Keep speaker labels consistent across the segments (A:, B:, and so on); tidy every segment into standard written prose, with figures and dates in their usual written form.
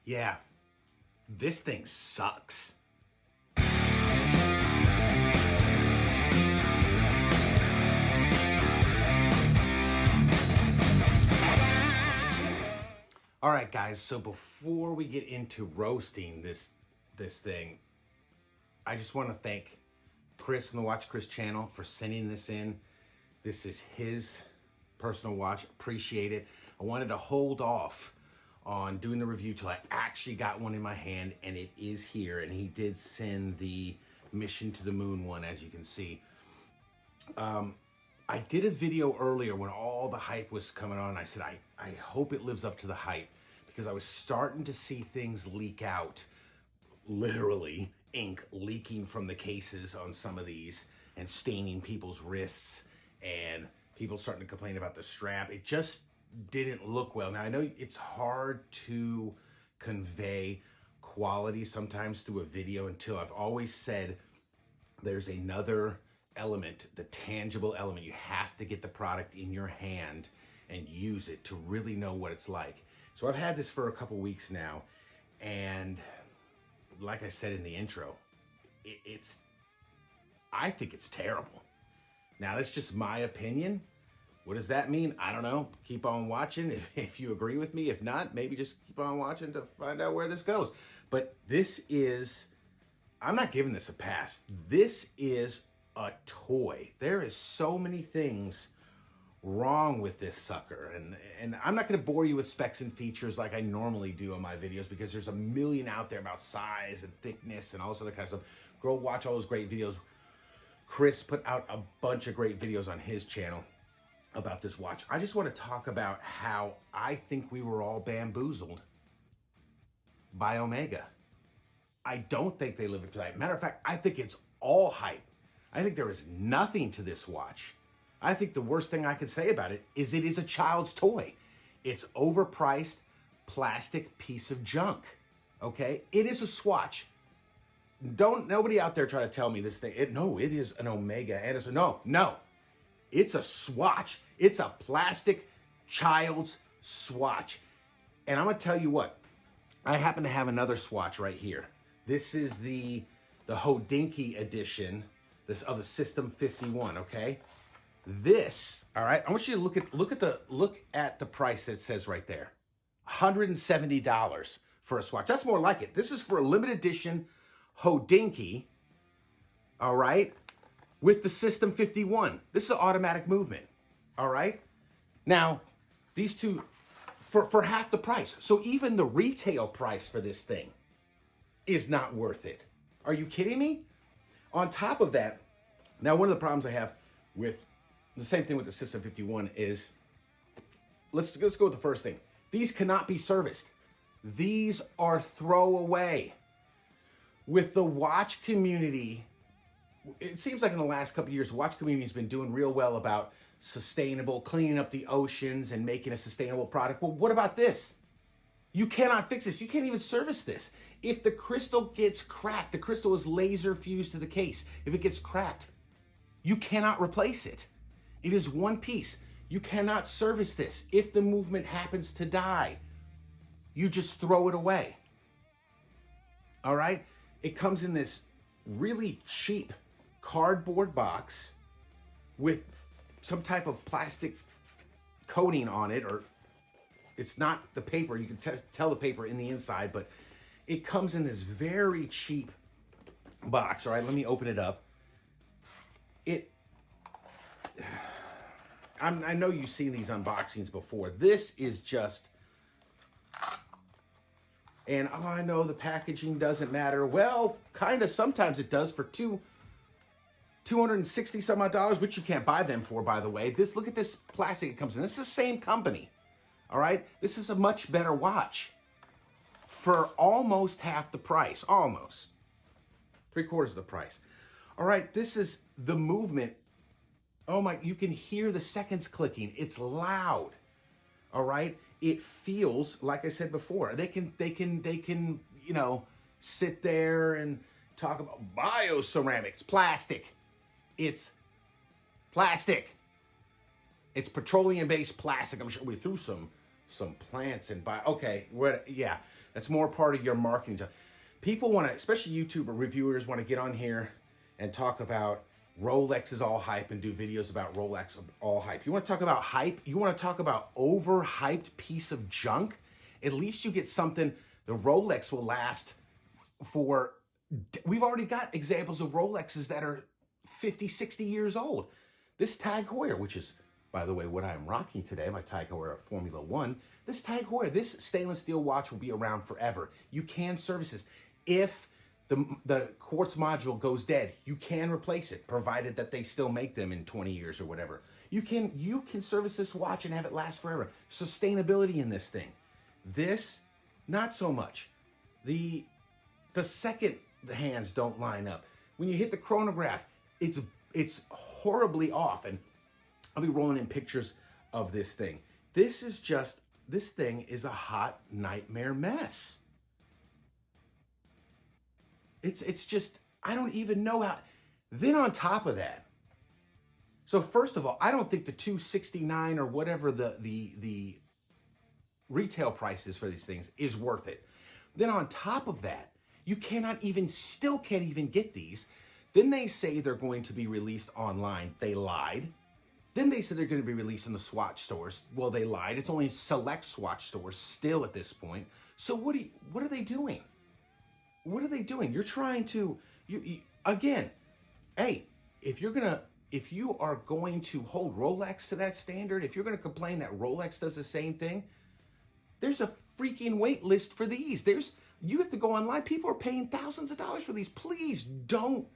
A: Yeah, this thing sucks. All right, guys, so before we get into roasting this thing, I just want to thank Chris on the Watch Chris channel for sending this in. This is his personal watch. Appreciate it. I wanted to hold off on doing the review till I actually got one in my hand, and it is here. And he did send the Mission to the Moon one, as you can see. I did a video earlier when all the hype was coming on. I said, I hope it lives up to the hype, because I was starting to see things leak out, literally ink leaking from the cases on some of these and staining people's wrists, and people starting to complain about the strap. It just didn't look well. Now, I know it's hard to convey quality sometimes through a video until I've always said there's another element, the tangible element. You have to get the product in your hand and use it to really know what it's like. So I've had this for a couple weeks now, and like I said in the intro, I think it's terrible. Now, that's just my opinion. What does that mean? I don't know. Keep on watching if you agree with me. If not, maybe just keep on watching to find out where this goes. But this is, I'm not giving this a pass. This is a toy. There is so many things wrong with this sucker. And I'm not going to bore you with specs and features like I normally do on my videos, because there's a million out there about size and thickness and all this other kind of stuff. Go watch all those great videos. Chris put out a bunch of great videos on his channel about this watch. I just want to talk about how I think we were all bamboozled by Omega. I don't think they live up to that. Matter of fact, I think it's all hype. I think there is nothing to this watch. I think the worst thing I could say about it is a child's toy. It's overpriced plastic piece of junk. Okay? It is a Swatch. Nobody out there try to tell me this thing. No, it is an Omega. And it's no. It's a Swatch. It's a plastic child's Swatch. And I'm going to tell you what. I happen to have another Swatch right here. This is the Hodinkee edition of the System 51, okay? This, all right, I want you to look at the price that it says right there. $170 for a Swatch. That's more like it. This is for a limited edition Hodinkee, all right, with the System 51. This is an automatic movement, all right? Now, these two, for half the price. So even the retail price for this thing is not worth it. Are you kidding me? On top of that, now one of the problems I have with the same thing with the System 51 is, let's go with the first thing. These cannot be serviced. These are throwaway. With the watch community, it seems like in the last couple of years, the watch community has been doing real well about sustainable, cleaning up the oceans and making a sustainable product. Well, what about this? You cannot fix this. You can't even service this. If the crystal gets cracked, the crystal is laser fused to the case. If it gets cracked, you cannot replace it. It is one piece. You cannot service this. If the movement happens to die, you just throw it away. All right? It comes in this really cheap cardboard box with some type of plastic coating on it, or it's not the paper. You can tell the paper in the inside, but it comes in this very cheap box. All right, let me open it up. I know you've seen these unboxings before. This is just, and oh, I know the packaging doesn't matter. Well, kind of sometimes it does for $260 some odd dollars, which you can't buy them for, by the way. Look at this plastic it comes in. This is the same company. All right, this is a much better watch for almost half the price, almost 3/4 of the price. All right, this is the movement. Oh my, you can hear the seconds clicking. It's loud. All right, it feels like I said before. They can, you know, sit there and talk about bioceramics, plastic. It's plastic. It's petroleum-based plastic. I'm sure we threw some plants and okay, yeah. That's more part of your marketing. People want to, especially YouTube reviewers, want to get on here and talk about Rolex is all hype and do videos about Rolex all hype. You want to talk about hype? You want to talk about overhyped piece of junk? At least you get something. The Rolex will last for, we've already got examples of Rolexes that are 50, 60 years old. This Tag Heuer, which is, by the way, what I'm rocking today, my Tag Heuer Formula One, this Tag Heuer, this stainless steel watch will be around forever. You can service this. If the quartz module goes dead, you can replace it, provided that they still make them in 20 years or whatever. You can service this watch and have it last forever. Sustainability in this thing. This, not so much. The second the hands don't line up. When you hit the chronograph, it's horribly off. And I'll be rolling in pictures of this thing. This thing is a hot nightmare mess. It's just, I don't even know how. Then on top of that, so first of all, I don't think the $269 or whatever the retail price is for these things is worth it. Then on top of that, you still can't even get these. Then they say they're going to be released online. They lied. Then they said they're going to be released in the Swatch stores. Well, they lied. It's only select Swatch stores still at this point. So what are they doing? What are they doing? You're trying to, again, hey, if you are going to hold Rolex to that standard, if you're going to complain that Rolex does the same thing, there's a freaking wait list for these. You have to go online. People are paying thousands of dollars for these. Please don't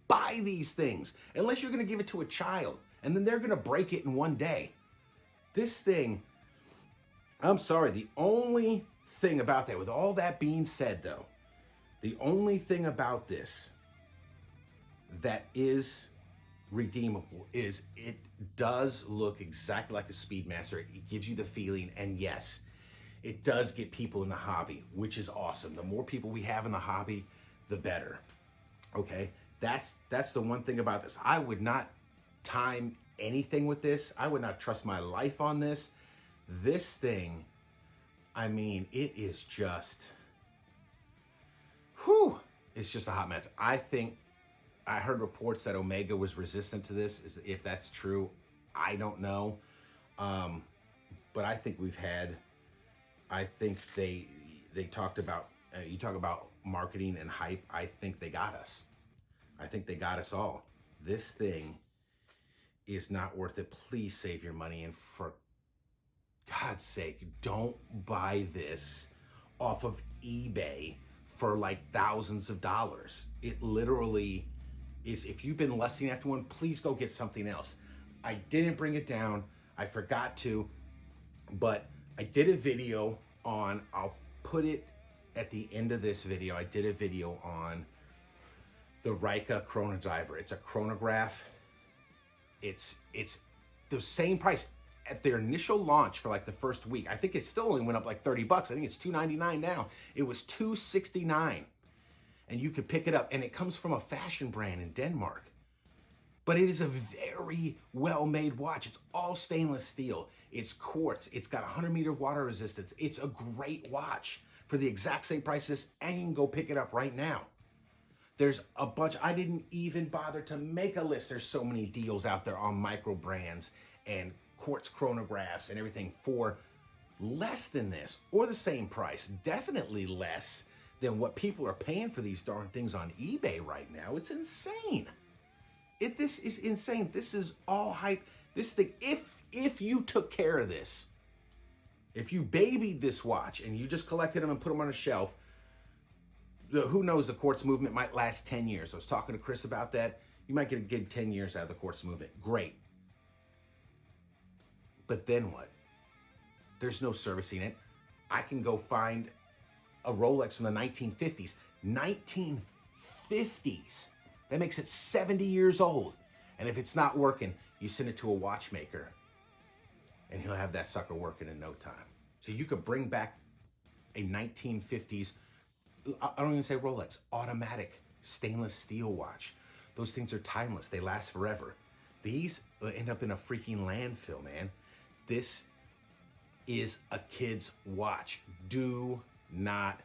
A: buy these things unless you're going to give it to a child, and then they're going to break it in one day. This thing, I'm sorry, the only thing about that, with all that being said though, the only thing about this that is redeemable is it does look exactly like a Speedmaster. It gives you the feeling, and yes, it does get people in the hobby, which is awesome. The more people we have in the hobby, the better. Okay, that's the one thing about this. I would not time anything with this. I would not trust my life on this. This thing, I mean, it is just, whew, it's just a hot mess. I heard reports that Omega was resistant to this. If that's true, I don't know. But I think they talked about, you talk about marketing and hype. I think they got us. I think they got us all. This thing is not worth it. Please save your money. And for God's sake, don't buy this off of eBay for like thousands of dollars. It literally is. If you've been lusting after one, please go get something else. I didn't bring it down. I forgot to, but I did a video on, I'll put it at the end of this video. I did a video on the Rika chronodiver. It's a chronograph. It's the same price at their initial launch for like the first week. I think it still only went up like 30 bucks. I think it's $299 now. It was $269, and you could pick it up, and it comes from a fashion brand in Denmark. But it is a very well-made watch. It's all stainless steel. It's quartz. It's got 100-meter water resistance. It's a great watch for the exact same prices, and you can go pick it up right now. There's a bunch. I didn't even bother to make a list. There's so many deals out there on micro brands and quartz chronographs and everything for less than this or the same price. Definitely less than what people are paying for these darn things on eBay right now. It's insane. This is insane. This is all hype. This thing, if you took care of this, if you babied this watch and you just collected them and put them on a shelf, who knows, the quartz movement might last 10 years. I was talking to Chris about that. You might get a good 10 years out of the quartz movement. Great. But then what? There's no servicing it. I can go find a Rolex from the 1950s. 1950s. That makes it 70 years old. And if it's not working, you send it to a watchmaker, and he'll have that sucker working in no time. So you could bring back a 1950s, I don't even say Rolex, automatic stainless steel watch. Those things are timeless. They last forever. These end up in a freaking landfill, man. This is a kid's watch. Do not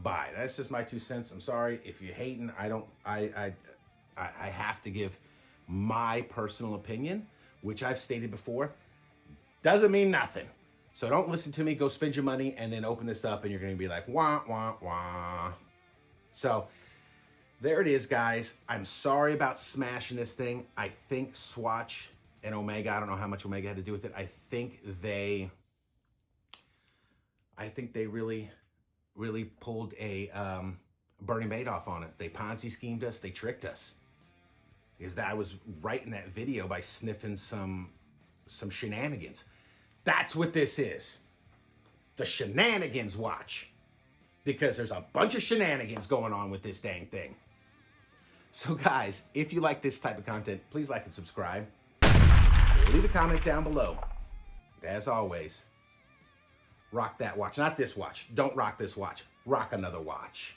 A: buy. That's just my 2 cents. I'm sorry if you're hating. I have to give my personal opinion, which I've stated before, doesn't mean nothing. So don't listen to me. Go spend your money and then open this up and you're going to be like, wah, wah, wah. So there it is, guys. I'm sorry about smashing this thing. I think Swatch and Omega, I don't know how much Omega had to do with it. I think they really, really pulled a Bernie Madoff on it. They Ponzi schemed us. They tricked us. Because I was right in that video by sniffing some shenanigans. That's what this is. The shenanigans watch. Because there's a bunch of shenanigans going on with this dang thing. So guys, if you like this type of content, please like and subscribe. Leave a comment down below. As always, rock that watch. Not this watch. Don't rock this watch. Rock another watch.